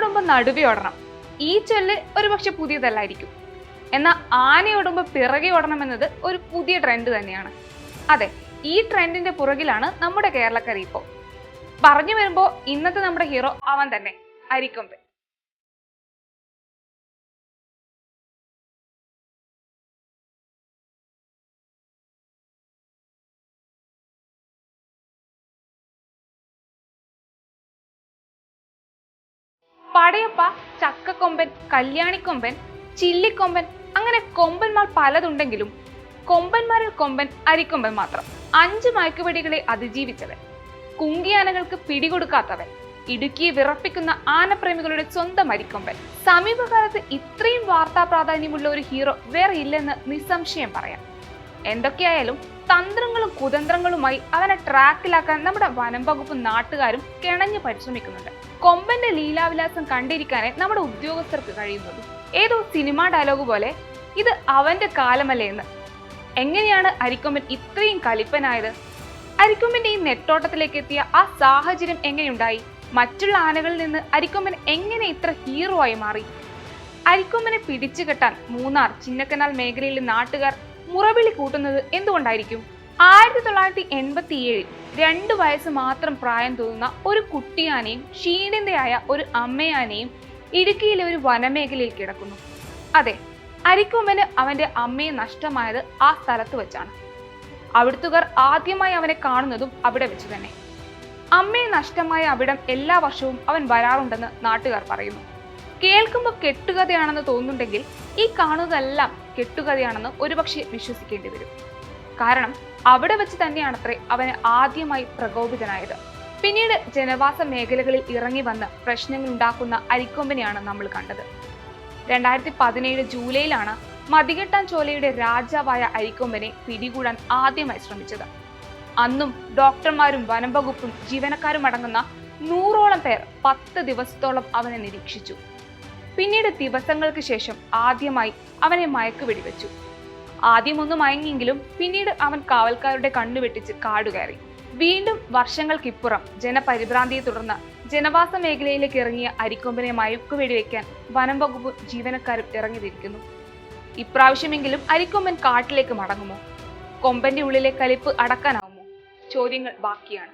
ഓടുമ്പോൾ നടുവേ ഓടണം. ഈ ചൊല്ല് ഒരുപക്ഷെ പുതിയതല്ലായിരിക്കും. എന്നാൽ ആനയോടുമ്പോൾ പിറകെ ഓടണം എന്നത് ഒരു പുതിയ ട്രെൻഡ് തന്നെയാണ്. അതെ, ഈ ട്രെൻഡിന്റെ പുറകിലാണ് നമ്മുടെ കേരളക്കര ഇപ്പോൾ. പറഞ്ഞു വരുമ്പോൾ ഇന്നത്തെ നമ്മുടെ ഹീറോ അവൻ തന്നെ, അരിക്കൊമ്പൻ. പടയപ്പ, ചക്കക്കൊമ്പൻ, കല്യാണിക്കൊമ്പൻ, ചില്ലിക്കൊമ്പൻ, അങ്ങനെ കൊമ്പന്മാർ പലതുണ്ടെങ്കിലും കൊമ്പന്മാരിൽ കൊമ്പൻ അരിക്കൊമ്പൻ മാത്രം. 5 മയക്കുവെടികളെ അതിജീവിച്ചവൻ, കുങ്കിയാനകൾക്ക് പിടികൊടുക്കാത്തവൻ, ഇടുക്കിയെ വിറപ്പിക്കുന്ന ആനപ്രേമികളുടെ സ്വന്തം അരിക്കൊമ്പൻ. സമീപകാലത്ത് ഇത്രയും വാർത്താ പ്രാധാന്യമുള്ള ഒരു ഹീറോ വേറെ ഇല്ലെന്ന് നിസ്സംശയം പറയാം. എന്തൊക്കെയായാലും തന്ത്രങ്ങളും കുതന്ത്രങ്ങളുമായി അവനെ ട്രാക്കിലാക്കാൻ നമ്മുടെ വനം വകുപ്പും നാട്ടുകാരും കിണഞ്ഞു പരിശ്രമിക്കുന്നുണ്ട്. കൊമ്പന്റെ ലീലാവിലാസം കണ്ടിരിക്കാനേ നമ്മുടെ ഉദ്യോഗസ്ഥർക്ക് കഴിയുന്നത്. ഏതോ സിനിമാ ഡയലോഗ് പോലെ ഇത് അവന്റെ കാലമല്ലേ എന്ന്. എങ്ങനെയാണ് അരിക്കൊമ്പൻ ഇത്രയും കലിപ്പനായത്? അരിക്കൊമ്പന്റെ ഈ നെട്ടോട്ടത്തിലേക്ക് എത്തിയ ആ സാഹചര്യം എങ്ങനെയുണ്ടായി? മറ്റുള്ള ആനകളിൽ നിന്ന് അരിക്കൊമ്പൻ എങ്ങനെ ഇത്ര ഹീറോ ആയി മാറി? അരിക്കൊമ്പനെ പിടിച്ചു കെട്ടാൻ മൂന്നാർ, ചിന്നക്കനാൽ മേഖലയിലെ നാട്ടുകാർ മുറവിളി കൂട്ടുന്നത് എന്തുകൊണ്ടായിരിക്കും? 1987 2 വയസ്സ് മാത്രം പ്രായം തോന്നുന്ന ഒരു കുട്ടിയാനയും ക്ഷീണിതയായ ഒരു അമ്മയാനയും ഇടുക്കിയിലെ ഒരു വനമേഖലയിൽ കിടക്കുന്നു. അതെ, അരിക്കൊമ്പന് അവന്റെ അമ്മയെ നഷ്ടമായത് ആ സ്ഥലത്ത് വെച്ചാണ്. അവിടുത്തുകാർ ആദ്യമായി അവനെ കാണുന്നതും അവിടെ വെച്ച് തന്നെ. അമ്മയെ നഷ്ടമായ അവിടം എല്ലാ വർഷവും അവൻ വരാറുണ്ടെന്ന് നാട്ടുകാർ പറയുന്നു. കേൾക്കുമ്പോൾ കെട്ടുകഥയാണെന്ന് തോന്നുന്നുണ്ടെങ്കിൽ ഈ കാണുന്നതെല്ലാം കെട്ടുകഥയാണെന്ന് ഒരുപക്ഷെ വിശ്വസിക്കേണ്ടി വരും. കാരണം അവിടെ വെച്ച് തന്നെയാണത്രേ അവന് ആദ്യമായി പ്രകോപിതനായത്. പിന്നീട് ജനവാസ മേഖലകളിൽ ഇറങ്ങി വന്ന് പ്രശ്നങ്ങൾ ഉണ്ടാക്കുന്ന അരിക്കൊമ്പനെയാണ് നമ്മൾ കണ്ടത്. 2017 ജൂലൈയിലാണ് മതികെട്ടാൻ ചോലയുടെ രാജാവായ അരിക്കൊമ്പനെ പിടികൂടാൻ ആദ്യമായി ശ്രമിച്ചത്. അന്നും ഡോക്ടർമാരും വനം വകുപ്പും ജീവനക്കാരും അടങ്ങുന്ന 100ഓളം പേർ 10 ദിവസത്തോളം അവനെ നിരീക്ഷിച്ചു. പിന്നീട് ദിവസങ്ങൾക്ക് ശേഷം ആദ്യമായി അവനെ മയക്കുവെടിവെച്ചു. ആദ്യമൊന്ന് മയങ്ങിയെങ്കിലും പിന്നീട് അവൻ കാവൽക്കാരുടെ കണ്ണുവെട്ടിച്ച് കാടുകയറി. വീണ്ടും വർഷങ്ങൾക്കിപ്പുറം ജനപരിഭ്രാന്തിയെ തുടർന്ന് ജനവാസ മേഖലയിലേക്ക് ഇറങ്ങിയ അരിക്കൊമ്പനെ മയക്കുവെടിവെക്കാൻ വനം വകുപ്പ് ജീവനക്കാരും ഇറങ്ങിത്തിരിക്കുന്നു. ഇപ്രാവശ്യമെങ്കിലും അരിക്കൊമ്പൻ കാട്ടിലേക്ക് മടങ്ങുമോ? കൊമ്പന്റെ ഉള്ളിലെ കലിപ്പ് അടക്കാനാവുമോ? ചോദ്യങ്ങൾ ബാക്കിയാണ്.